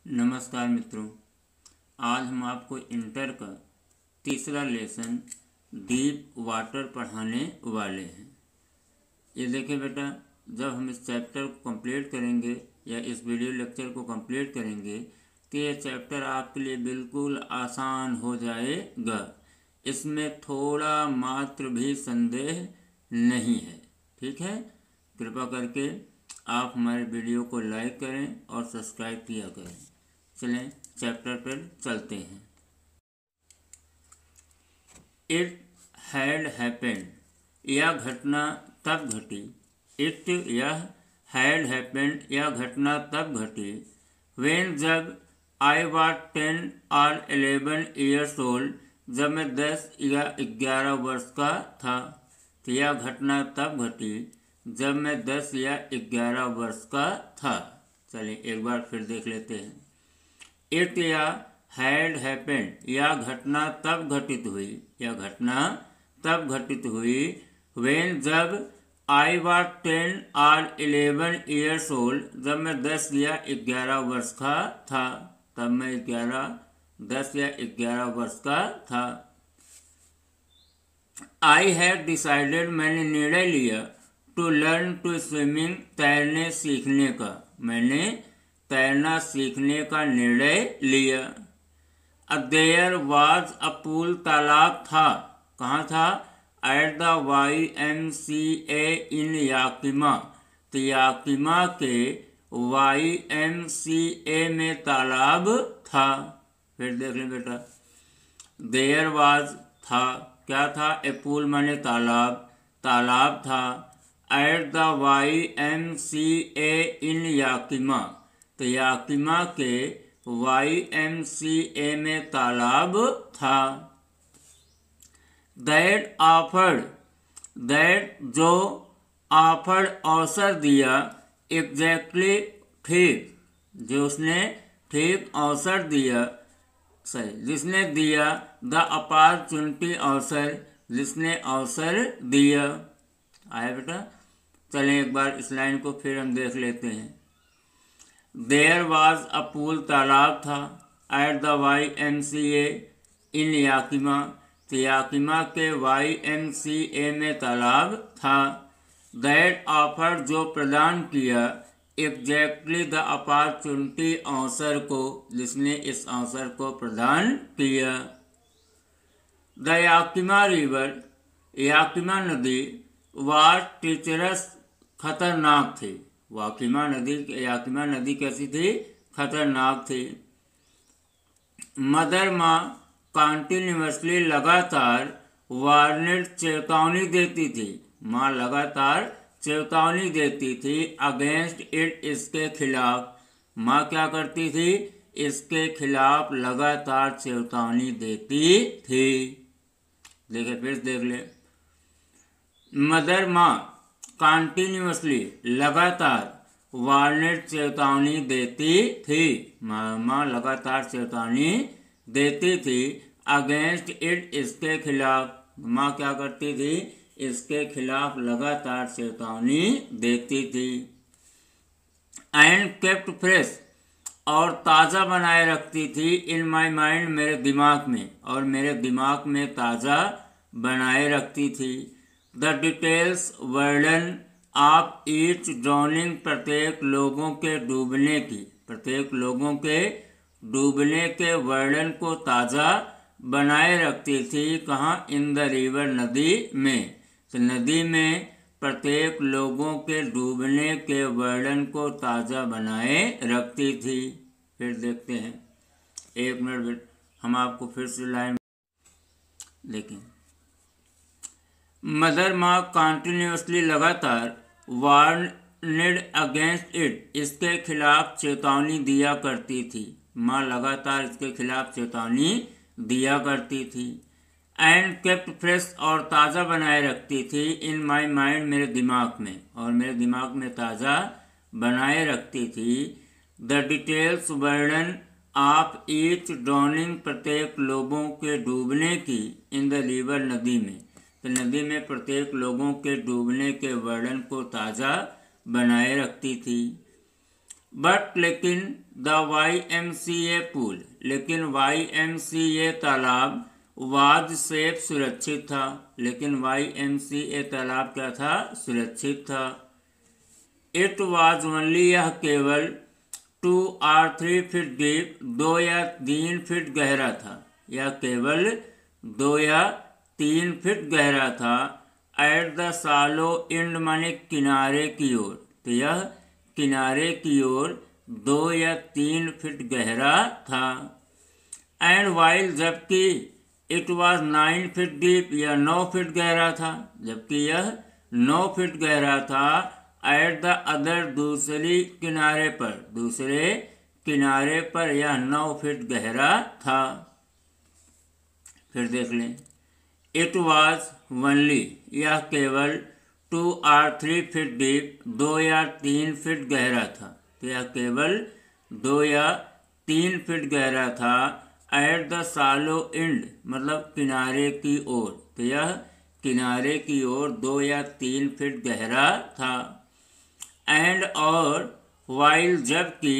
नमस्कार मित्रों, आज हम आपको इंटर का तीसरा लेसन डीप वाटर पढ़ाने वाले हैं। ये देखिए बेटा, जब हम इस चैप्टर को कंप्लीट करेंगे या इस वीडियो लेक्चर को कंप्लीट करेंगे तो ये चैप्टर आपके लिए बिल्कुल आसान हो जाएगा। इसमें थोड़ा मात्र भी संदेह नहीं है। ठीक है, कृपा करके आप हमारे वीडियो को लाइक करें और सब्सक्राइब किया करें। चलें चैप्टर पर चलते हैं। इट हैड हैपेंड, यह घटना तब घटी। इट यह हैड हैपेंड, यह घटना तब घटी। व्हेन जब आई वॉज 10 और 11 ईयर्स ओल्ड, जब मैं 10 या 11 वर्ष का था। तो यह घटना तब घटी जब मैं 10 या 11 वर्ष का था। चलिए एक बार फिर देख लेते हैं। इट या हैड हैपेंड, यह घटना तब घटित हुई। यह घटना तब घटित हुई व्हेन जब आई वॉज 10 और 11 ईयर्स ओल्ड, जब मैं 10 या 11 वर्ष का था। तब मैं 10 या 11 वर्ष का था। आई हैड डिसाइडेड, मैंने निर्णय लिया, टू लर्न टू स्विमिंग, तैरने सीखने का। मैंने तैरना सीखने का निर्णय लिया। देयर वाज अ पूल, तालाब था। कहाँ था? At the YMCA in Yakima, तो याकिमा के YMCA में तालाब था। फिर देख लें बेटा, देयर वाज था, क्या था? ए पूल माने तालाब, तालाब था। At the YMCA in Yakima, तो याकिमा के YMCA में तालाब था। दैट ऑफर्ड, दैट जो, ऑफर्ड अवसर दिया, एग्जैक्टली ठीक, जो उसने ठीक अवसर दिया, सही, जिसने दिया, द अपॉर्चुनिटी अवसर, जिसने अवसर दिया। आया बेटा? चलें एक बार इस लाइन को फिर हम देख लेते हैं। देयर वाज अ पूल, तालाब था। At the YMCA in Yakima, तो याकिमा के YMCA में तालाब था। दैट ऑफर, जो प्रदान किया, एग्जैक्टली द अपॉर्चुनिटी, अवसर को, जिसने इस अवसर को प्रदान किया। द याकिमा रिवर, याकिमा नदी, वाज टीचरस, खतरनाक थी। याकिमा नदी कैसी थी? खतरनाक थी। मदर माँ कॉन्टिन्यूसली, लगातार, वार्निंग, चेतावनी देती थी। माँ लगातार चेतावनी देती थी। अगेंस्ट इट, इसके खिलाफ। माँ क्या करती थी? इसके खिलाफ लगातार चेतावनी देती थी। देखिए फिर देख ले। मदर माँ कॉन्टिन्यूसली, लगातार, वार्निंग, चेतावनी देती थी। माँ लगातार चेतावनी देती थी। अगेंस्ट इट, इसके खिलाफ। माँ क्या करती थी? इसके खिलाफ लगातार चेतावनी देती थी। एंड केप्ट फ्रेश, और ताज़ा बनाए रखती थी। इन माई माइंड, मेरे दिमाग में, और मेरे दिमाग में ताज़ा बनाए रखती थी। द डिटेल्स, वर्णन, ऑफ ईच ड्राउनिंग, प्रत्येक लोगों के डूबने की, प्रत्येक लोगों के डूबने के वर्णन को ताज़ा बनाए रखती थी। कहाँ? इन द रिवर, नदी में। तो नदी में प्रत्येक लोगों के डूबने के वर्णन को ताज़ा बनाए रखती थी। फिर देखते हैं, एक मिनट हम आपको फिर से लाइन देखें। मदर माँ कॉन्टिन्यूसली, लगातार, वार्निड अगेंस्ट इट, इसके खिलाफ चेतावनी दिया करती थी। माँ लगातार इसके खिलाफ चेतावनी दिया करती थी। एंड केप्ट फ्रेश, और ताज़ा बनाए रखती थी। इन माई माइंड, मेरे दिमाग में, और मेरे दिमाग में ताज़ा बनाए रखती थी। द डिटेल्स, वर्णन, ऑफ ईच ड्राउनिंग, प्रत्येक लोगों के डूबने की। इन द रिवर, नदी में, तो नदी में प्रत्येक लोगों के डूबने के वर्णन को ताज़ा बनाए रखती थी। बट लेकिन, द YMCA पूल, लेकिन YMCA तालाब वाज सेफ सुरक्षित था, लेकिन YMCA तालाब क्या था? सुरक्षित था। इट वाज ओनली, यह केवल 2 or 3 फीट डीप, 2 या 3 फीट गहरा था। यह केवल 2 या 3 फीट गहरा था। एट द सालो एंड माने किनारे की ओर, तो यह किनारे की ओर 2 या 3 फीट गहरा था। एंड वाइल, जबकि इट वाज 9 फीट डीप, यह 9 फीट गहरा था, जबकि यह 9 फीट गहरा था। एट द अदर, दूसरे किनारे पर यह 9 फीट गहरा था। फिर देख लें, इट वाज ओनली, यह केवल 2 or 3 फीट डीप, 2 या 3 फीट गहरा था, तो यह केवल 2 या 3 फीट गहरा था। एट द सालो एंड, मतलब किनारे की ओर, तो यह किनारे की ओर 2 या 3 फीट गहरा था। एंड और वाइल, जबकि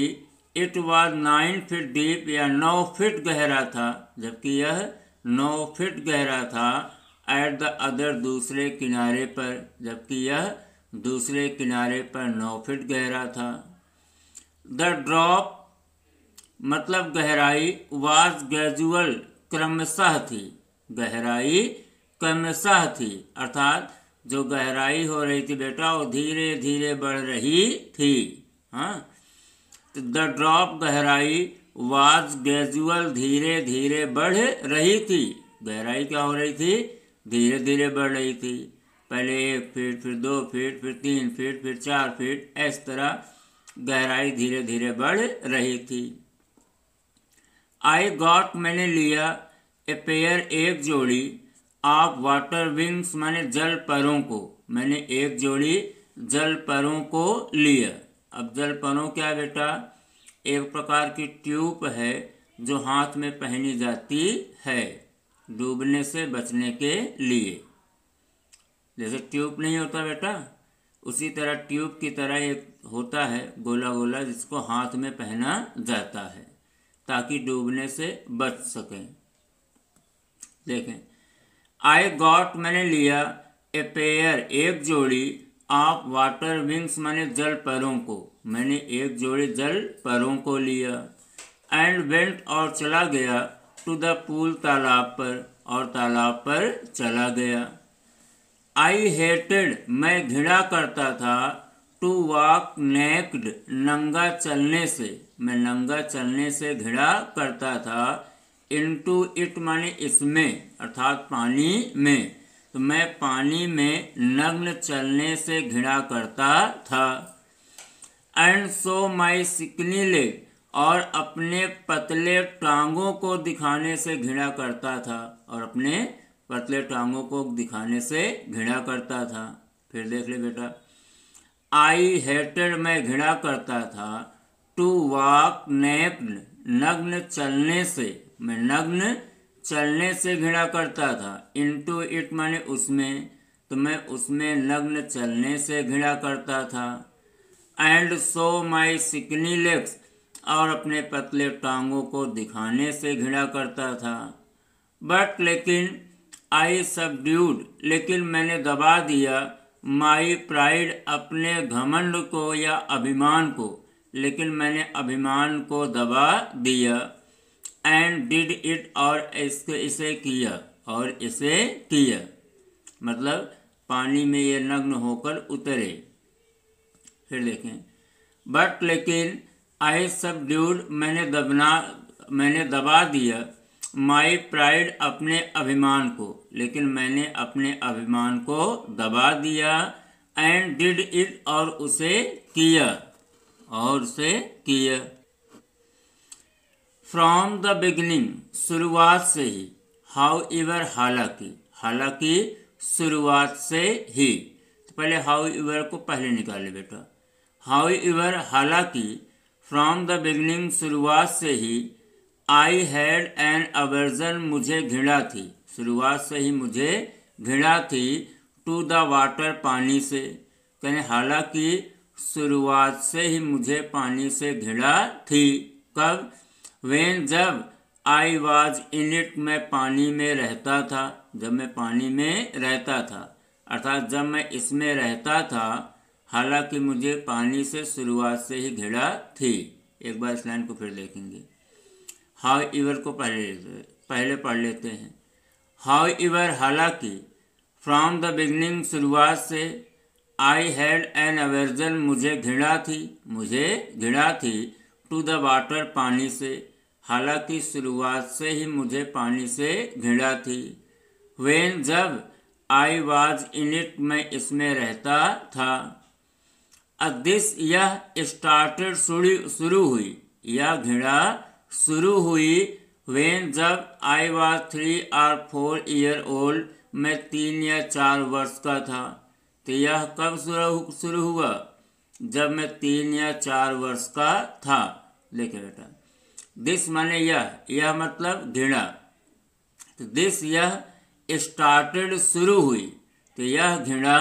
इट वाज 9 फीट डीप, यह 9 फीट गहरा था, जबकि यह 9 फीट गहरा था। एट द अदर, दूसरे किनारे पर, जबकि यह दूसरे किनारे पर 9 फीट गहरा था। द ड्रॉप, मतलब गहराई, वाज ग्रेजुअल, क्रमशः थी, गहराई क्रमशः थी, अर्थात जो गहराई हो रही थी बेटा वो धीरे धीरे बढ़ रही थी। हाँ, तो द ड्रॉप, गहराई, वाज ग्रेजुअल, धीरे धीरे बढ़ रही थी। गहराई क्या हो रही थी? धीरे धीरे बढ़ रही थी। पहले 1 फीट, फिर 2 फीट, फिर 3 फीट, फिर 4 फीट, इस तरह गहराई धीरे धीरे बढ़ रही थी। आई गॉट, मैंने लिया, ए पेयर, एक जोड़ी, ऑफ वाटर विंग्स, माने जल परों को, मैंने एक जोड़ी जल परों को लिया। अब जल परों क्या बेटा? एक प्रकार की ट्यूब है जो हाथ में पहनी जाती है डूबने से बचने के लिए। जैसे ट्यूब नहीं होता बेटा, उसी तरह ट्यूब की तरह एक होता है गोला गोला, जिसको हाथ में पहना जाता है ताकि डूबने से बच सकें। देखें, आई गॉट, मैंने लिया, ए पेयर, एक जोड़ी, ऑफ वाटर विंग्स, माने जल परों को, मैंने एक जोड़ी जल परों को लिया। एंड वेंट, और चला गया, टू द पूल, तालाब पर, और तालाब पर चला गया। आई हेटेड, मैं घृणा करता था, टू वॉक नेक्ड, नंगा चलने से, मैं नंगा चलने से घृणा करता था। इनटू इट, माने इसमें, अर्थात पानी में, तो मैं पानी में नग्न चलने से घृणा करता था। And so my Sikni leg, और अपने पतले टांगों को दिखाने से घृणा करता था, और अपने पतले टांगों को दिखाने से घृणा करता था। फिर देख ले बेटा, आई हेटेड, मैं घृणा करता था, टू वॉक नेक्ड, नग्न चलने से, मैं नग्न चलने से घृणा करता था। इनटू इट, माने उसमें, तो मैं उसमें नग्न चलने से घृणा करता था। And so my Sikni legs, और अपने पतले टांगों को दिखाने से घृणा करता था। बट, लेकिन, आई सबड्यूड, लेकिन मैंने दबा दिया, माई प्राइड, अपने घमंड को या अभिमान को, लेकिन मैंने अभिमान को दबा दिया। एंड डिड इट, और इसे किया, मतलब पानी में ये नग्न होकर उतरे। फिर देखें, बट, लेकिन, आई सबड्यूड, मैंने दबा दिया, माई प्राइड, अपने अभिमान को, लेकिन मैंने अपने अभिमान को दबा दिया। एंड डिड इट, और उसे किया, फ्रॉम द बिगिनिंग, शुरुआत से ही, हाउ एवर, हालांकि शुरुआत से ही। तो पहले हाउ एवर को पहले निकाले बेटा, हाउ एवर, हालांकि, फ्रॉम द बिगिनिंग, शुरुआत से ही, आई हैड एन अवर्जन, मुझे घृणा थी, शुरुआत से ही मुझे घृणा थी, टू द वाटर, पानी से। कहने हालांकि शुरुआत से ही मुझे पानी से घिरा थी। कब? वेन जब, आई वॉज इन इट मैं पानी में रहता था, जब मैं पानी में रहता था, अर्थात जब मैं इसमें रहता था, हालांकि मुझे पानी से शुरुआत से ही घिरा थी। एक बार इस लाइन को फिर देखेंगे। हाउ इवर को पहले पढ़ लेते हैं। हाउ इवर हालांकि, फ्रॉम द बिगनिंग शुरुआत से, आई हैड एन अवर्जन मुझे घृणा थी टू द वाटर पानी से, हालांकि शुरुआत से ही मुझे पानी से घृणा थी। वेन जब, आई वॉज इन इट मैं इसमें रहता था। दिस यह स्टार्टेड शुरू हुई, यह घृणा शुरू हुई। वेन जब I was 3 or 4 year old मैं 3 या 4 वर्ष का था। तो यह कब शुरू हुआ? जब मैं 3 या 4 वर्ष का था। देखिए बेटा, दिस माने यह मतलब घृणा। तो दिस यह स्टार्टेड शुरू हुई, तो यह घृणा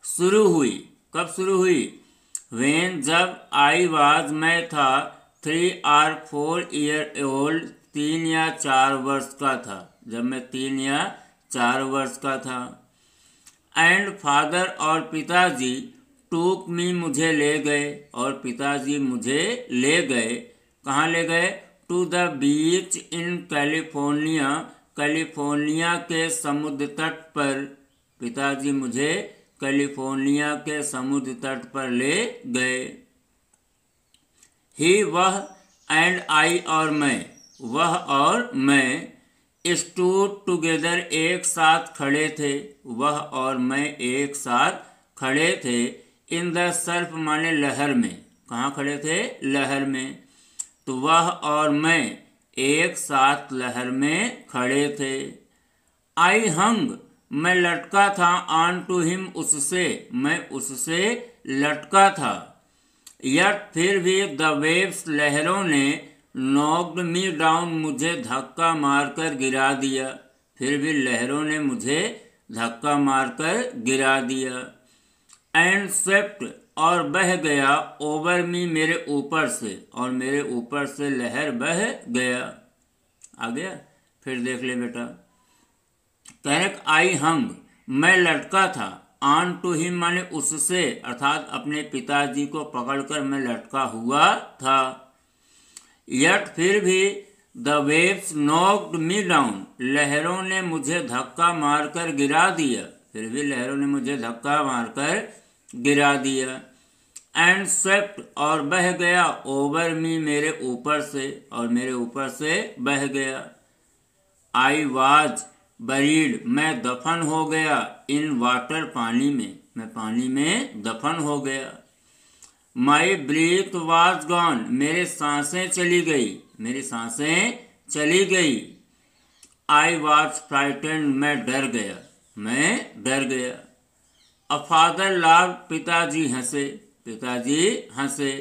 शुरू हुई। कब शुरू हुई? वेन जब आई वॉज मैं था 3 or 4 year old 3 या 4 वर्ष का था, जब मैं 3 या 4 वर्ष का था। एंड फादर और पिताजी टूक मी मुझे ले गए, और पिताजी मुझे ले गए। कहाँ ले गए? To the beach in California, California के समुद्र तट पर। पिताजी मुझे कैलिफोर्निया के समुद्र तट पर ले गए। ही वह, एंड आई और मैं, वह और मैं, स्टूड टुगेदर एक साथ खड़े थे, वह और मैं एक साथ खड़े थे। इन द सर्फ माने लहर में, कहाँ खड़े थे? लहर में। तो वह और मैं एक साथ लहर में खड़े थे। आई हंग मैं लटका था, ऑन टू हिम उससे, मैं उससे लटका था। यट फिर भी द वेव्स लहरों ने, नॉक्ड मी डाउन मुझे धक्का मारकर गिरा दिया, फिर भी लहरों ने मुझे धक्का मारकर गिरा दिया। एंड स्वेप्ट और बह गया, ओवर मी मेरे ऊपर से, और मेरे ऊपर से लहर बह गया। आ गया? फिर देख ले बेटा, करेक्ट। आई हंग मैं लटका था, ऑन टू हिम माने उससे, अर्थात अपने पिताजी को पकड़कर मैं लटका हुआ था। यट फिर भी the waves knocked me down, लहरों ने मुझे धक्का मारकर गिरा दिया, फिर भी लहरों ने मुझे धक्का मारकर गिरा दिया। एंड स्वेप्ट और बह गया, ओवर मी मेरे ऊपर से, और मेरे ऊपर से बह गया। आई वाज बरीड मैं दफन हो गया, इन वाटर पानी में, मैं पानी में दफन हो गया। माई ब्रीथ वाज गॉन मेरे सांसें चली गई, मेरी सांसें चली गई। आई वाज फ्राइटेंड मैं डर गया, मैं डर गया। अ फादर लाफ्ड पिताजी हंसे, पिताजी हंसे।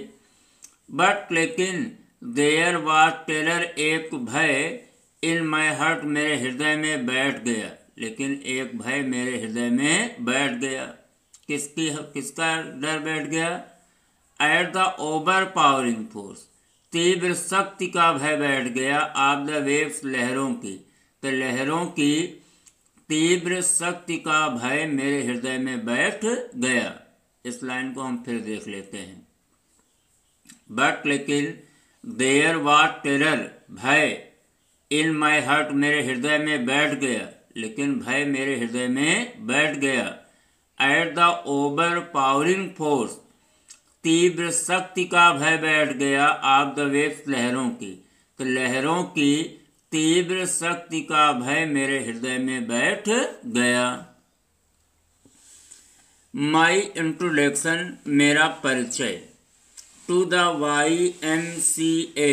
बट लेकिन देयर वाज टेरर एक भय, इन माई हार्ट मेरे हृदय में बैठ गया, लेकिन एक भय मेरे हृदय में बैठ गया। किसका डर बैठ गया? At the over powering force, तीव्र शक्ति का भय बैठ गया। ऑफ द वेव्स लहरों की, तो लहरों की तीव्र शक्ति का भय मेरे हृदय में बैठ गया। इस लाइन को हम फिर देख लेते हैं। बट लेकिन देयर वाज टेरर भय, इन माई हार्ट मेरे हृदय में बैठ गया, लेकिन भय मेरे हृदय में बैठ गया। At the over powering force, तीव्र शक्ति का भय बैठ गया। ऑफ द वेव्स लहरों की, तो लहरों की तीव्र शक्ति का भय मेरे हृदय में बैठ गया। माई इंट्रोडक्शन मेरा परिचय। टू द YMCA,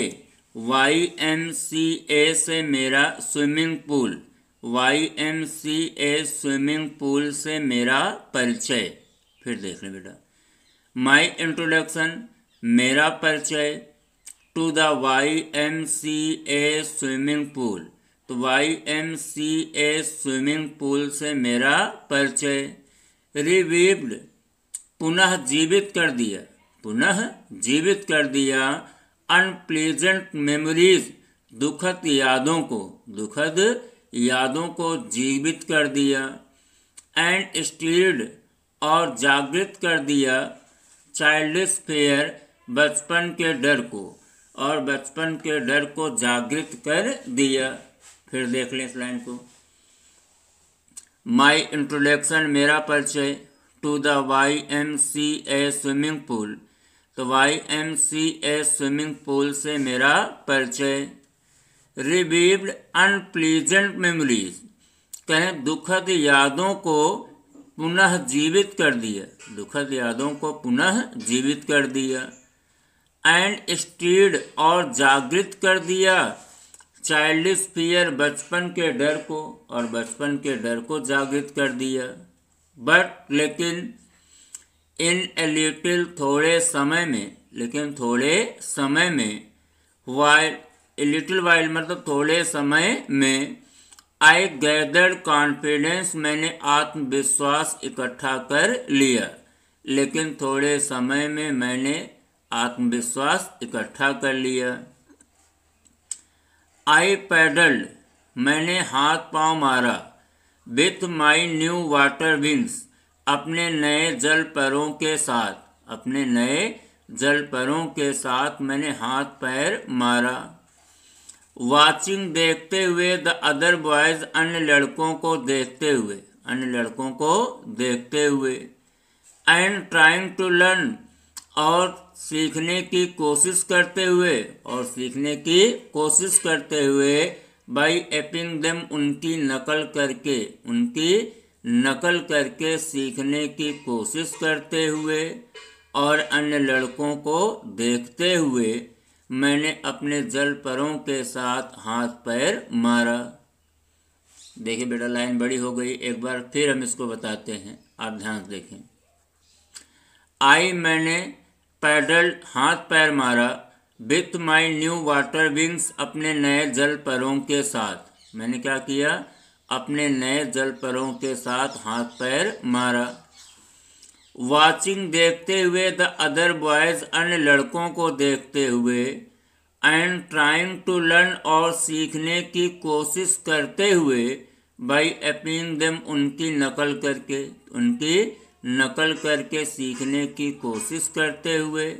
YMCA से मेरा swimming pool, YMCA swimming pool से मेरा परिचय। फिर देख लें बेटा, माई इंट्रोडक्शन मेरा परिचय, to the YMCA swimming pool, तो YMCA स्विमिंग पूल से मेरा परिचय। रिवीव्ड पुनः जीवित कर दिया, पुनः जीवित कर दिया। अनप्लीजेंट मेमोरीज, दुखद यादों को जीवित कर दिया। एंड स्टीर्ड, और जागृत कर दिया। चाइल्डिश फेयर, बचपन के डर को, और बचपन के डर को जागृत कर दिया। फिर देख लें इस लाइन को। माई इंट्रोडक्शन, मेरा परिचय। To the YMCA swimming pool, तो YMCA स्विमिंग पूल से मेरा परिचय। रिवीव्ड अनप्लीजेंट मेमोरीज, कहें दुखद यादों को पुनः जीवित कर दिया, दुखद यादों को पुनः जीवित कर दिया। एंड स्टीर्ड, और जागृत कर दिया। चाइल्डिश फियर, बचपन के डर को, और बचपन के डर को जागृत कर दिया। बट लेकिन इन ए लिटिल, थोड़े समय में, लेकिन थोड़े समय में। वाइल, ए लिटिल वाइल मतलब थोड़े समय में। आई गैदर्ड कॉन्फिडेंस, मैंने आत्मविश्वास इकट्ठा कर लिया, लेकिन थोड़े समय में मैंने आत्मविश्वास इकट्ठा कर लिया। आई पैडल्ड, मैंने हाथ पांव मारा। With my new water wings, अपने नए जल परों के साथ, अपने नए जल परों के साथ मैंने हाथ पैर मारा। वाचिंग, देखते हुए। द अदर बॉयज, अन्य लड़कों को देखते हुए, अन्य लड़कों को देखते हुए। एंड ट्राइंग टू लर्न, और सीखने की कोशिश करते हुए, और सीखने की कोशिश करते हुए। बाई एपिंग देम, उनकी नकल करके, उनकी नकल करके सीखने की कोशिश करते हुए। और अन्य लड़कों को देखते हुए मैंने अपने जल परों के साथ हाथ पैर मारा। देखिए बेटा लाइन बड़ी हो गई, एक बार फिर हम इसको बताते हैं, आप ध्यान से देखें। आई, मैंने। पैडल, हाथ पैर मारा। With my new water wings, अपने नए जल परों के साथ, मैंने क्या किया, अपने नए जल परों के साथ हाथ पैर मारा। वाचिंग, देखते हुए। द अदर बॉयज, अन्य लड़कों को देखते हुए। एंड ट्राइंग टू लर्न, और सीखने की कोशिश करते हुए। बाई एपिंग देम, उनकी नकल करके, उनकी नकल करके सीखने की कोशिश करते हुए।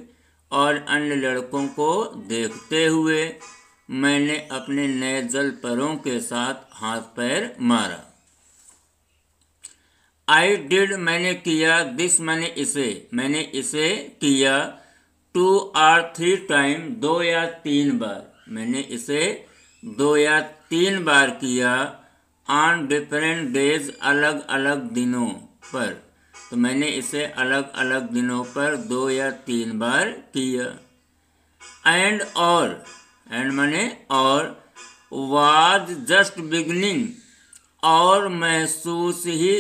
और अन्य लड़कों को देखते हुए मैंने अपने नए जल परों के साथ हाथ पैर मारा। आई डिड, मैंने किया। दिस, मैंने इसे किया। 2 or 3 टाइम, 2 या 3 बार, मैंने इसे 2 या 3 बार किया। ऑन डिफरेंट डेज, अलग अलग दिनों पर, तो मैंने इसे अलग अलग दिनों पर 2 या 3 बार किया। एंड, एंड माने और। वाज जस्ट बिगनिंग, और महसूस ही।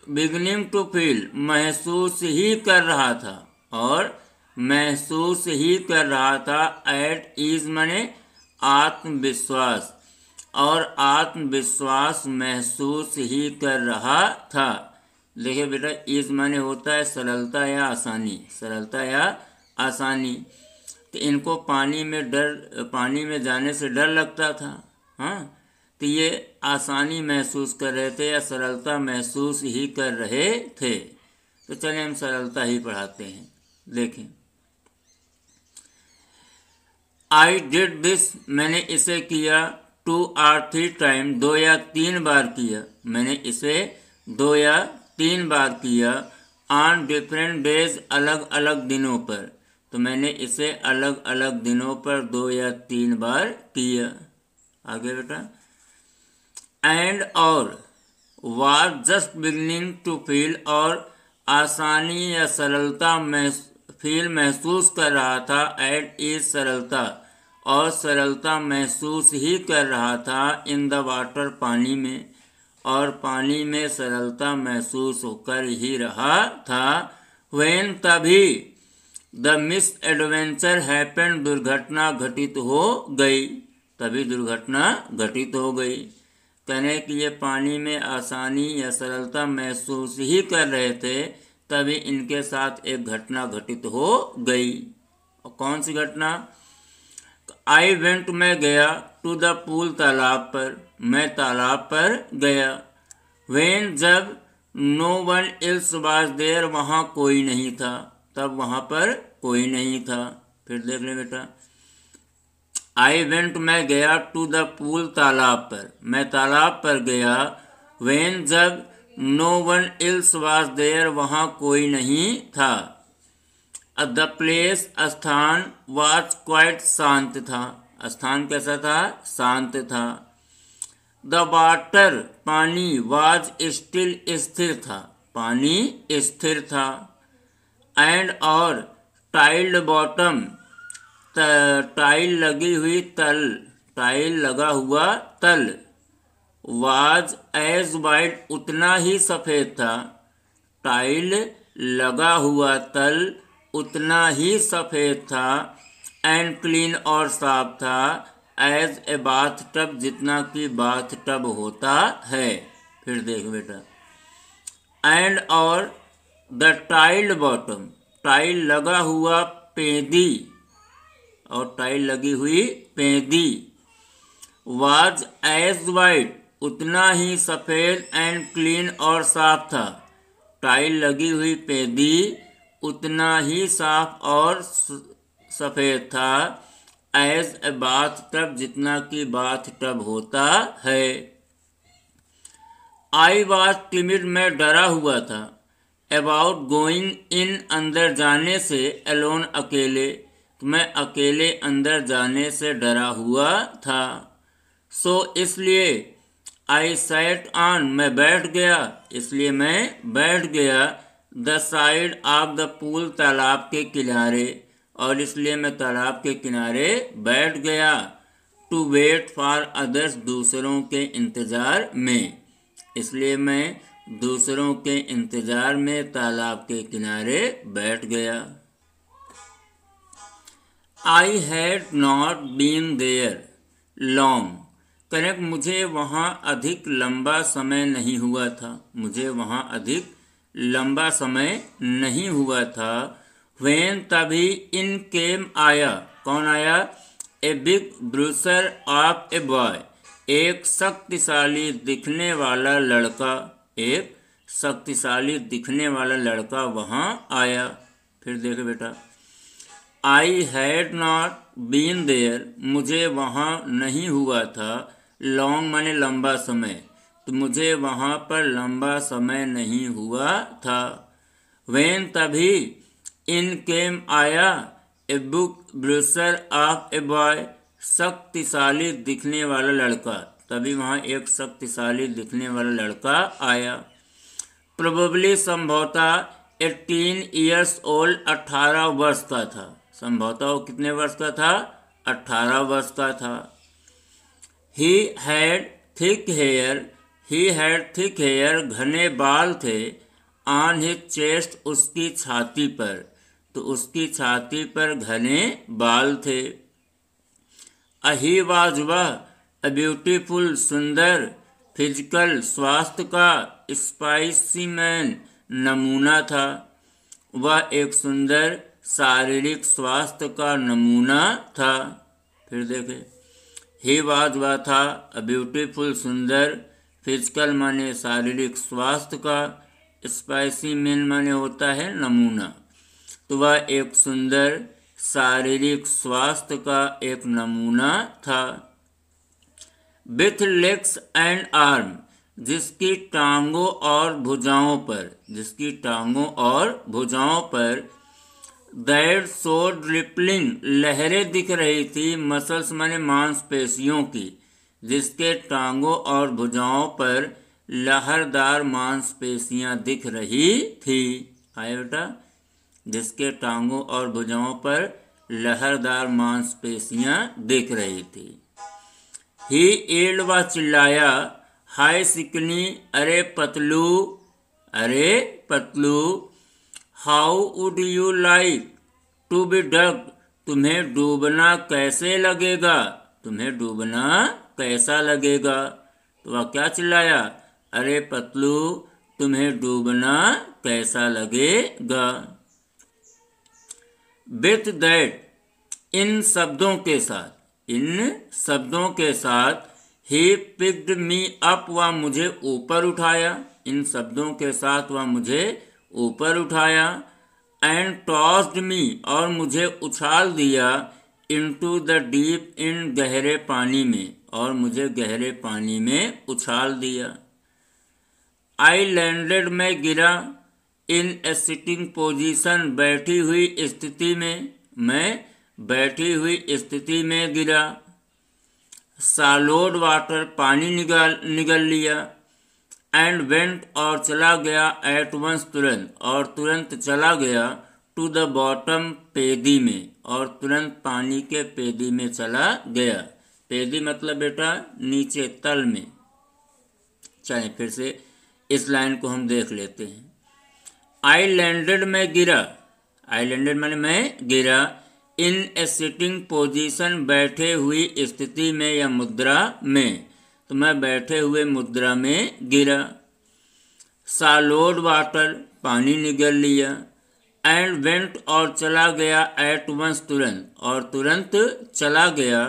बिगनिंग टू फील, महसूस ही कर रहा था, और महसूस ही कर रहा था। एट ईज माने आत्मविश्वास, और आत्मविश्वास महसूस ही कर रहा था। देखिए बेटा ईज माने होता है सरलता या आसानी, सरलता या आसानी। तो इनको पानी में जाने से डर लगता था, हाँ, तो ये आसानी महसूस कर रहे थे या सरलता महसूस ही कर रहे थे। तो चलिए हम सरलता ही पढ़ाते हैं, देखें। आई डिड दिस, मैंने इसे किया। 2 or 3 टाइम, 2 या 3 बार किया, मैंने इसे 2 या 3 बार किया। ऑन डिफरेंट डेज, अलग अलग दिनों पर, तो मैंने इसे अलग अलग दिनों पर 2 या 3 बार किया। आगे बेटा। एंड, और। Was just beginning to feel, और आसानी या सरलता फील महसूस कर रहा था। एट इज, सरलता, और सरलता महसूस ही कर रहा था। इन द वाटर, पानी में, और पानी में सरलता महसूस होकर ही रहा था। व्हेन, तभी। द मिस एडवेंचर हैपेंड, दुर्घटना घटित हो गई, तभी दुर्घटना घटित हो गई। कहने कि ये पानी में आसानी या सरलता महसूस ही कर रहे थे, तभी इनके साथ एक घटना घटित हो गई। और कौन सी घटना? आई वेंट, मैं गया, टू द पूल, तालाब पर, मैं तालाब पर गया। वेन, जब, no one else was there, वहाँ कोई नहीं था, तब वहाँ पर कोई नहीं था। फिर देख ले बेटा, आई वेंट, मैं गया, टू द पूल, तालाब पर, मैं तालाब पर गया। वेन, जब, no one else was there, वहाँ कोई नहीं था। द प्लेस, स्थान, वाज क्वाइट, शांत था, स्थान कैसा था? शांत था। द वाटर, पानी, वाज स्टिल, स्थिर था, पानी स्थिर था। एंड, और, टाइल्ड बॉटम, टाइल लगी हुई तल, टाइल लगा हुआ तल। वाज एज वाइट, उतना ही सफ़ेद था, टाइल लगा हुआ तल उतना ही सफ़ेद था। एंड क्लीन, और साफ था। एज ए बाथ टब, जितना कि बाथ टब होता है। फिर देख बेटा, एंड, और, द टाइल्ड बॉटम, टाइल लगा हुआ पेंदी, और टाइल लगी हुई पेंदी। वाज एज वाइट, उतना ही सफ़ेद। एंड क्लीन, और साफ था, टाइल लगी हुई पेंदी उतना ही साफ और सफ़ेद था। एज ए बाथ टब, जितना कि बाथ टब होता है। आई वॉज टिमिड, मैं डरा हुआ था। अबाउट गोइंग इन, अंदर जाने से। एलोन, अकेले, तो मैं अकेले अंदर जाने से डरा हुआ था। सो, इसलिए। आई सैट ऑन, मैं बैठ गया, इसलिए मैं बैठ गया। The side of the pool, तालाब के किनारे, और इसलिए मैं तालाब के किनारे बैठ गया। टू वेट फॉर अदर्स, दूसरों के इंतज़ार में, इसलिए मैं दूसरों के इंतज़ार में तालाब के किनारे बैठ गया। I had not been there long, correct, मुझे वहाँ अधिक लंबा समय नहीं हुआ था, मुझे वहाँ अधिक लंबा समय नहीं हुआ था। व्हेन, तभी। इन केम, आया, कौन आया? A big bruiser of a boy, एक शक्तिशाली दिखने वाला लड़का, एक शक्तिशाली दिखने वाला लड़का वहाँ आया। फिर देखो बेटा, I had not been there, मुझे वहाँ नहीं हुआ था। लॉन्ग माने लंबा समय, तो मुझे वहाँ पर लंबा समय नहीं हुआ था। व्हेन, तभी। इन केम, आया। A big bruiser of a boy, शक्तिशाली दिखने वाला लड़का, तभी वहाँ एक शक्तिशाली दिखने वाला लड़का आया। प्रोबेबली, संभवतः। 18 ईयर्स ओल्ड, 18 वर्ष का था, संभवतः वो कितने वर्ष का था? 18 वर्ष का था। He had thick hair, he had thick hair, घने बाल थे। ऑन हिज चेस्ट, उसकी छाती पर, तो उसकी छाती पर घने बाल थे। ही वाज, वह। अ ब्यूटीफुल, सुंदर। फिजिकल, स्वास्थ्य का। स्पाइसीमैन, नमूना था, वह एक सुंदर शारीरिक स्वास्थ्य का नमूना था। फिर देखे, ही वाज, वह था। अ ब्यूटीफुल, सुंदर। फिजिकल माने शारीरिक स्वास्थ्य का। स्पाइसीमैन माने होता है नमूना, तो वह एक सुंदर शारीरिक स्वास्थ्य का एक नमूना था। विथ लेग्स एंड आर्म, जिसकी टांगों और भुजाओं पर, जिसकी टांगों और भुजाओं पर। दैट शोड रिपलिंग, लहरें दिख रही थी। मसल्स माने मांसपेशियों की, जिसके टांगों और भुजाओं पर लहरदार मांसपेशियां दिख रही थी। आया बेटा, जिसके टांगों और भुजाओं पर लहरदार मांसपेशियां दिख रही थी। ही एल्ड, वह चिल्लाया। हाय सिकनी, अरे पतलू, अरे Patlu. How would you like to be dug, तुम्हें डूबना कैसे लगेगा, तुम्हें डूबना कैसा लगेगा। तो वह क्या चिल्लाया? अरे पतलू, तुम्हें डूबना कैसा लगेगा। विथ दैट, इन शब्दों के साथ ही पिक्ड मी अप, वह मुझे ऊपर उठाया। इन शब्दों के साथ वह मुझे ऊपर उठाया। एंड टॉस्ड मी, और मुझे उछाल दिया। इनटू द डीप, इन गहरे पानी में, और मुझे गहरे पानी में उछाल दिया। आई लैंडेड, मैं गिरा। इन ए सिटिंग पोजीशन, बैठी हुई स्थिति में, मैं बैठी हुई स्थिति में गिरा। सालोड वाटर, पानी निगल लिया। एंड वेंट, और चला गया। एट वंस, तुरंत, और तुरंत चला गया। टू द बॉटम, पेदी में, और तुरंत पानी के पेदी में चला गया। पेदी मतलब बेटा नीचे, तल में। चलिए फिर से इस लाइन को हम देख लेते हैं। आई लैंडेड, मैं गिरा। आई लैंडेड माने मैं गिरा। इन ए सिटिंग पोजीशन, बैठे हुई स्थिति में या मुद्रा में, तो मैं बैठे हुए मुद्रा में गिरा। सालोड वाटर, पानी निगल लिया। एंड वेंट, और चला गया। एट वंस, तुरंत, और तुरंत चला गया।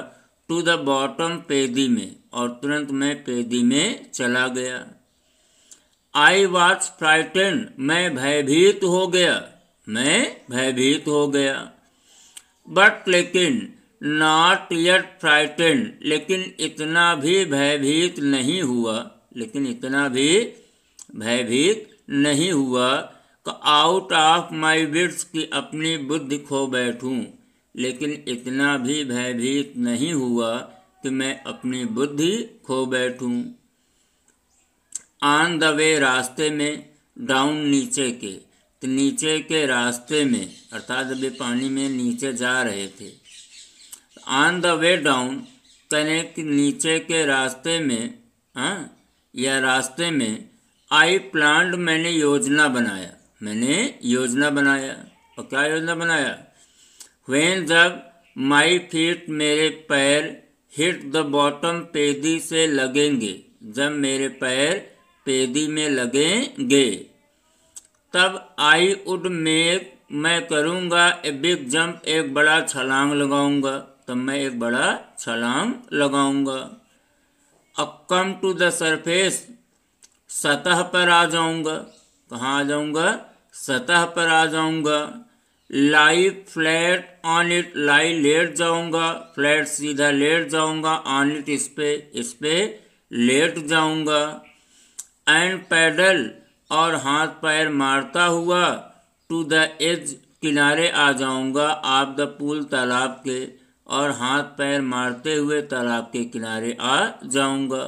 टू द बॉटम, पेदी में, और तुरंत मैं पेदी में चला गया। आई वॉज फ्राइटेंड, मैं भयभीत हो गया। मैं भयभीत हो गया। बट लेकिन, नॉट येट फ्राइटेंड, लेकिन इतना भी भयभीत नहीं हुआ। लेकिन इतना भी भयभीत नहीं हुआ कि आउट ऑफ माई विट्स, की अपनी बुद्धि खो बैठूं। लेकिन इतना भी भयभीत नहीं हुआ कि मैं अपनी बुद्धि खो बैठूं। ऑन द वे, रास्ते में। डाउन, नीचे के, तो नीचे के रास्ते में, अर्थात जब ये पानी में नीचे जा रहे थे। ऑन द वे डाउन, कहने कि नीचे के रास्ते में, या रास्ते में। आई प्लान्ड, मैंने योजना बनाया। मैंने योजना बनाया। और क्या योजना बनाया? व्हेन, जब। माई फीट, मेरे पैर। हिट द बॉटम, पेदी से लगेंगे। जब मेरे पैर पेदी में लगेंगे, तब आई वुड मेक, मैं करूँगा। ए बिग जंप, एक बड़ा छलांग लगाऊंगा। तब मैं एक बड़ा छलांग लगाऊंगा। अब कम टू द सरफेस, सतह पर आ जाऊंगा। कहाँ आ जाऊंगा? सतह पर आ जाऊंगा। Lie flat on it, lie लेट जाऊंगा। फ्लैट सीधा लेट जाऊंगा। ऑन इट, इस पे लेट जाऊंगा। एंड पैडल, और हाथ पैर मारता हुआ। टू द एज, किनारे आ जाऊंगा। ऑफ द पूल, तालाब के, और हाथ पैर मारते हुए तालाब के किनारे आ जाऊंगा।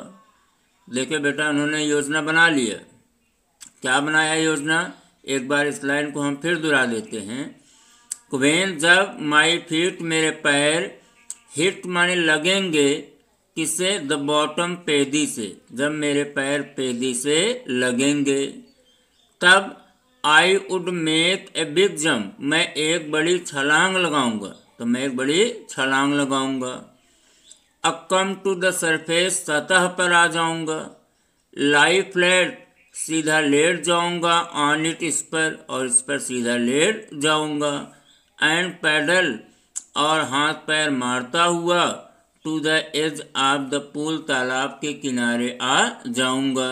देखिए बेटा, उन्होंने योजना बना लिया। क्या बनाया योजना? एक बार इस लाइन को हम फिर दोहरा देते हैं। व्हेन, जब। माई फीट, मेरे पैर। हिट माने लगेंगे। किसे? द बॉटम, पेदी से। जब मेरे पैर पेदी से लगेंगे, तब I would make a big jump, मैं एक बड़ी छलांग लगाऊंगा। तो मैं एक बड़ी छलांग लगाऊंगा। अब कम टू द सरफेस, सतह पर आ जाऊंगा। लाई फ्लैट, सीधा लेट जाऊंगा। ऑन इट, इस पर, और इस पर सीधा लेट जाऊंगा। एंड पैडल, और हाथ पैर मारता हुआ। To the edge of the pool, तालाब के किनारे आ जाऊंगा।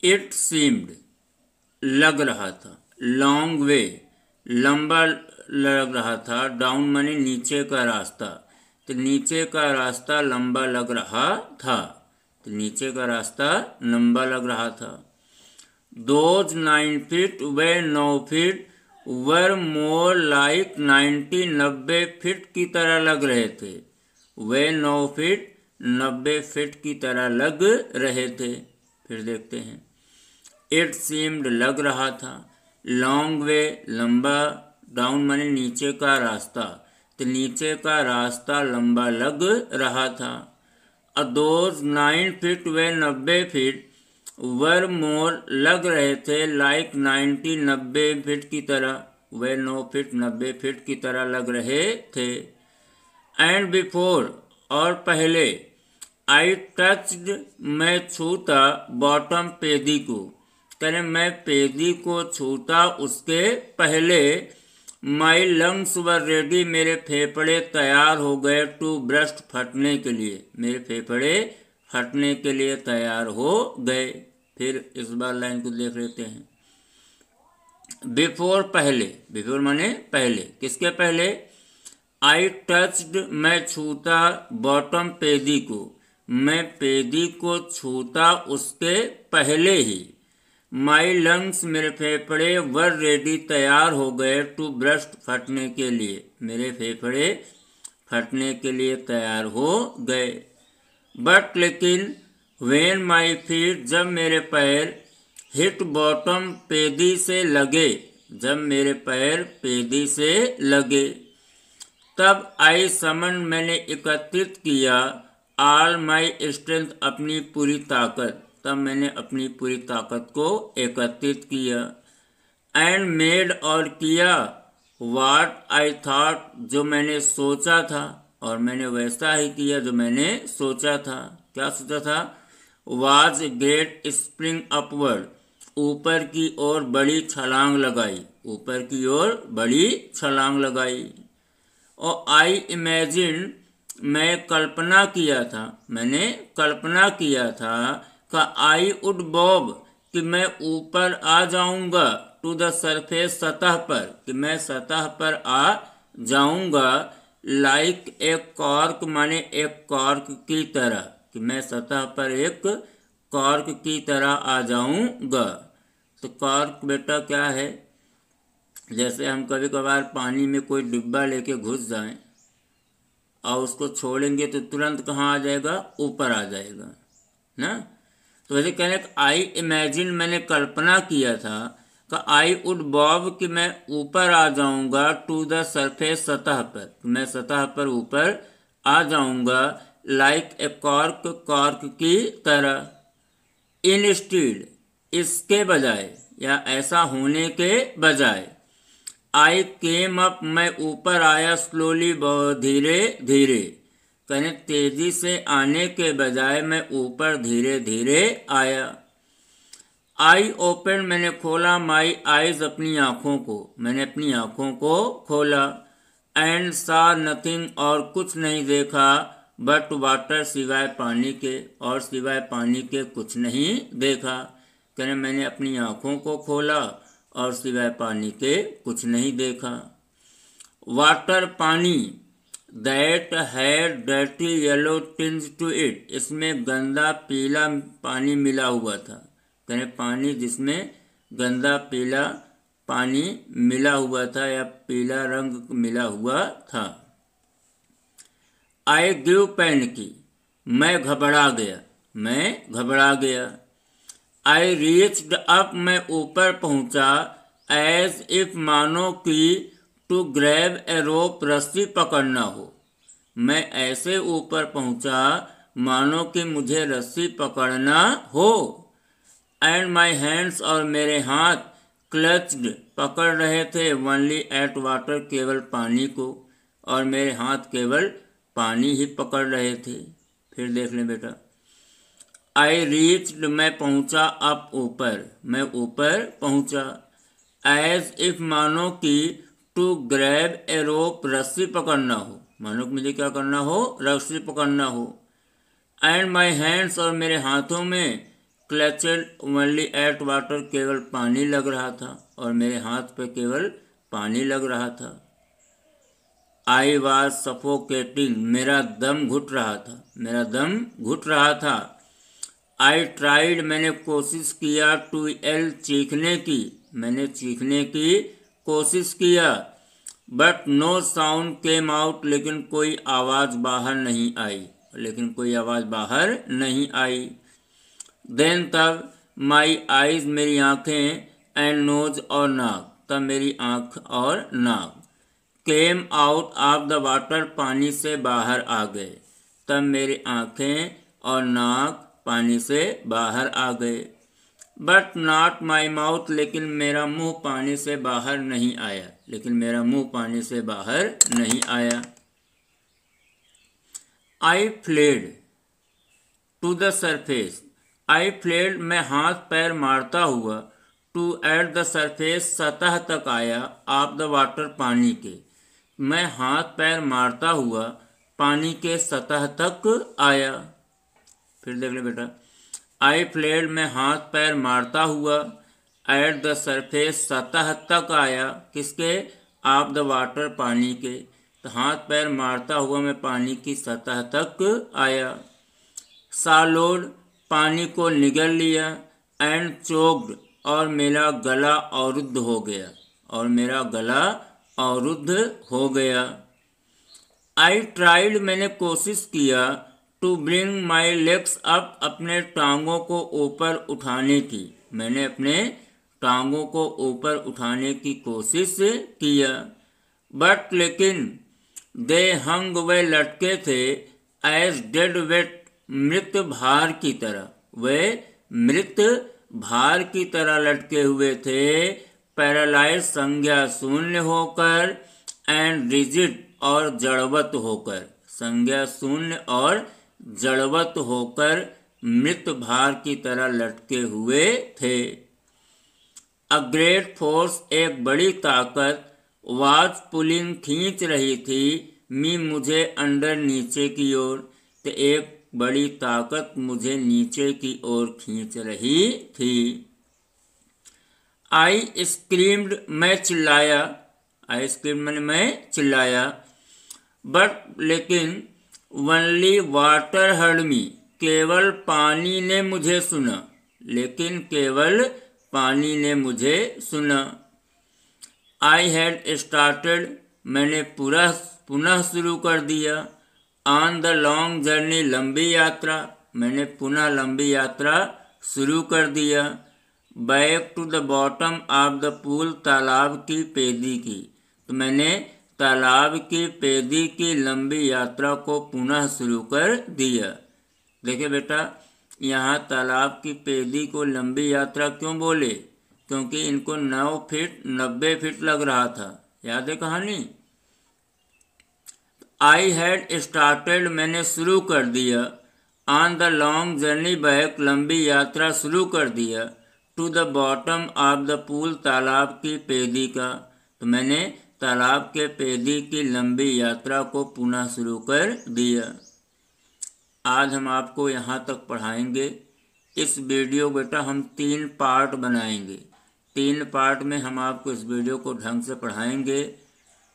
इट सीम्ड, लग रहा था। लॉन्ग वे, लंबा लग रहा था। डाउन माने नीचे का रास्ता, तो नीचे का रास्ता लंबा लग रहा था। तो नीचे का रास्ता लंबा लग रहा था। Those 9 feet, way 9 feet. Were more like 90 feet की तरह लग रहे थे। वे 9 फीट 90 फीट की तरह लग रहे थे। फिर देखते हैं। इट सीम्ड, लग रहा था। लॉन्ग वे, लंबा। डाउन माने नीचे का रास्ता, तो नीचे का रास्ता लंबा लग रहा था। दोज 9 फीट, वे 90 फीट। वर मोर, लग रहे थे। लाइक 90 फीट की तरह। वे 9 फीट 90 फीट की तरह लग रहे थे। एंड बिफोर, और पहले। आई टच्ड मैं छूता बॉटम पेदी को, करें मैं पेदी को छूता उसके पहले माई लंग्स वर रेडी मेरे फेफड़े तैयार हो गए टू ब्रस्ट फटने के लिए, मेरे फेफड़े फटने के लिए तैयार हो गए। फिर इस बार लाइन को देख लेते हैं। बिफोर पहले, बिफोर माने पहले, किसके पहले? आई टच्ड मैं छूता बॉटम पेदी को, मैं पेदी को छूता उसके पहले ही। माई लंग्स मेरे फेफड़े वर रेडी तैयार हो गए टू ब्रस्ट फटने के लिए, मेरे फेफड़े फटने के लिए तैयार हो गए। बट लेकिन वेन माई फीट जब मेरे पैर हिट बॉटम पेदी से लगे, जब मेरे पैर पेदी से लगे, तब आई समन मैंने एकत्रित किया ऑल माई स्ट्रेंथ अपनी पूरी ताकत, तब मैंने अपनी पूरी ताकत को एकत्रित किया। एंड मेड और किया व्हाट आई थॉट जो मैंने सोचा था, और मैंने वैसा ही किया जो मैंने सोचा था। क्या सोचा था? वाज ग्रेट स्प्रिंग अपवर्ड, ऊपर की ओर बड़ी छलांग लगाई, ऊपर की ओर बड़ी छलांग लगाई। और आई इमेजिन मैं कल्पना किया था, मैंने कल्पना किया था का आई वुड बॉब कि मैं ऊपर आ जाऊंगा टू द सरफेस सतह पर, कि मैं सतह पर आ जाऊंगा लाइक एक कॉर्क माने एक कॉर्क की तरह, कि मैं सतह पर एक कॉर्क की तरह आ जाऊंगा। तो कॉर्क बेटा क्या है? जैसे हम कभी कभार पानी में कोई डिब्बा लेके घुस जाएं और उसको छोड़ेंगे तो तुरंत कहाँ आ जाएगा? ऊपर आ जाएगा ना। तो वैसे कहने आई इमेजिन मैंने कल्पना किया था कि आई वुड बॉब कि मैं ऊपर आ जाऊंगा टू द सरफेस सतह पर, मैं सतह पर ऊपर आ जाऊंगा लाइक ए कॉर्क, कॉर्क की तरह। इंस्टीड इसके बजाय या ऐसा होने के बजाय, आई केम अप मैं ऊपर आया स्लोली धीरे धीरे, कहने तेजी से आने के बजाय मैं ऊपर धीरे धीरे आया। आई ओपन मैंने खोला माई आईज अपनी आँखों को, मैंने अपनी आँखों को खोला। एंड सा नथिंग और कुछ नहीं देखा बट वाटर सिवाय पानी के, और सिवाय पानी के कुछ नहीं देखा। कहने मैंने अपनी आँखों को खोला और सिवाय पानी के कुछ नहीं देखा। वाटर पानी that had dirty yellow tinge to it, इसमें गंदा पीला पानी मिला हुआ था, कहने पानी जिसमें गंदा पीला पानी मिला हुआ था या पीला रंग मिला हुआ था। आई गिव पैन की मैं घबरा गया, मैं घबरा गया। आई रीच्ड अप मैं ऊपर पहुंचा एज इफ मानो कि टू ग्रैब ए रोप रस्सी पकड़ना हो, मैं ऐसे ऊपर पहुंचा मानो कि मुझे रस्सी पकड़ना हो। एंड माई हैंड्स और मेरे हाथ क्लच्ड पकड़ रहे थे ओनली एट वाटर केवल पानी को, और मेरे हाथ केवल पानी ही पकड़ रहे थे। फिर देख लें बेटा। आई रीच्ड मैं पहुंचा अप ऊपर, मैं ऊपर पहुंचा। एज इफ मानो कि टू ग्रैब ए रोप रस्सी पकड़ना हो, मानो कि मुझे क्या करना हो? रस्सी पकड़ना हो। एंड माई हैंड्स और मेरे हाथों में क्लचड ओनली एट वाटर केवल पानी लग रहा था, और मेरे हाथ पे केवल पानी लग रहा था। आई वाज सफोकेटिंग मेरा दम घुट रहा था, मेरा दम घुट रहा था। आई ट्राइड मैंने कोशिश किया टू एल चीखने की, मैंने चीखने की कोशिश किया। But no sound came out लेकिन कोई आवाज़ बाहर नहीं आई, लेकिन कोई आवाज़ बाहर नहीं आई। देन तब माई आईज मेरी आँखें एंड नोज और नाक, तब मेरी आँख और नाक came out of the water पानी से बाहर आ गए, तब मेरी आँखें और नाक पानी से बाहर आ गए। बट नॉट माई माउथ लेकिन मेरा मुंह पानी से बाहर नहीं आया, लेकिन मेरा मुंह पानी से बाहर नहीं आया। I fled to the surface. I fled, मैं हाथ पैर मारता हुआ। टू एट द सरफेस, सतह तक आया। ऑफ द वाटर, पानी के। मैं हाथ पैर मारता हुआ पानी के सतह तक आया। फिर देख ले बेटा, आई फ्लेड, मैं हाथ पैर मारता हुआ। एट द सरफेस, सतह तक आया। किसके? ऑफ द वाटर, पानी के। तो हाथ पैर मारता हुआ मैं पानी की सतह तक आया। सालोड, पानी को निगल लिया। एंड चोक्ड, और मेरा गला अवरुद्ध हो गया। और मेरा गला अवरुद्ध हो गया। आई ट्राइड, मैंने कोशिश किया। To bring my legs up, अपने टांगों को ऊपर उठाने की। मैंने अपने टांगों को ऊपर उठाने की कोशिश किया। बट लेकिन दे हंग, वे लटके थे। एज डेड वेट, मृत भार की तरह। वे मृत भार की तरह लटके हुए थे। पैरालाइज, संज्ञा शून्य होकर। एंड रिजिड, और जड़वत होकर। संज्ञा शून्य और जड़वत होकर मृत भार की तरह लटके हुए थे। अ ग्रेट फोर्स, एक बड़ी ताकत। वाज पुलिंग, खींच रही थी। मी, मुझे। अंडर, नीचे की ओर। तो एक बड़ी ताकत मुझे नीचे की ओर खींच रही थी। आई स्क्रीम्ड, मैं चिल्लाया। आई स्क्रीम्ड मैंने मैं चिल्लाया। बट लेकिन वनली वाटर हर्ड मी, केवल पानी ने मुझे सुना। लेकिन केवल पानी ने मुझे सुना। आई हैड स्टार्टेड, मैंने पुनः शुरू कर दिया। ऑन द लॉन्ग जर्नी, लंबी यात्रा। मैंने पुनः लंबी यात्रा शुरू कर दिया। Back to the bottom of the pool, तालाब की पेदी की। तो मैंने तालाब की पेदी की लंबी यात्रा को पुनः शुरू कर दिया। देखिए बेटा, यहाँ तालाब की पेदी को लंबी यात्रा क्यों बोले? क्योंकि इनको 9 फीट 90 फीट लग रहा था। याद है कहानी? आई हैड स्टार्टेड, मैंने शुरू कर दिया। On the long journey back, लंबी यात्रा शुरू कर दिया। To the bottom of the pool, तालाब की पेदी का। तो मैंने तालाब के पेदी की लंबी यात्रा को पुनः शुरू कर दिया। आज हम आपको यहाँ तक पढ़ाएंगे। इस वीडियो बेटा हम 3 पार्ट बनाएंगे। 3 पार्ट में हम आपको इस वीडियो को ढंग से पढ़ाएंगे।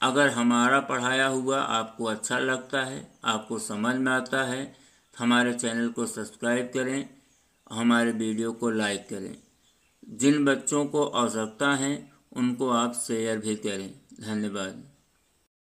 अगर हमारा पढ़ाया हुआ आपको अच्छा लगता है, आपको समझ में आता है, तो हमारे चैनल को सब्सक्राइब करें, हमारे वीडियो को लाइक करें। जिन बच्चों को आवश्यकता है उनको आप शेयर भी करें। धन्यवाद।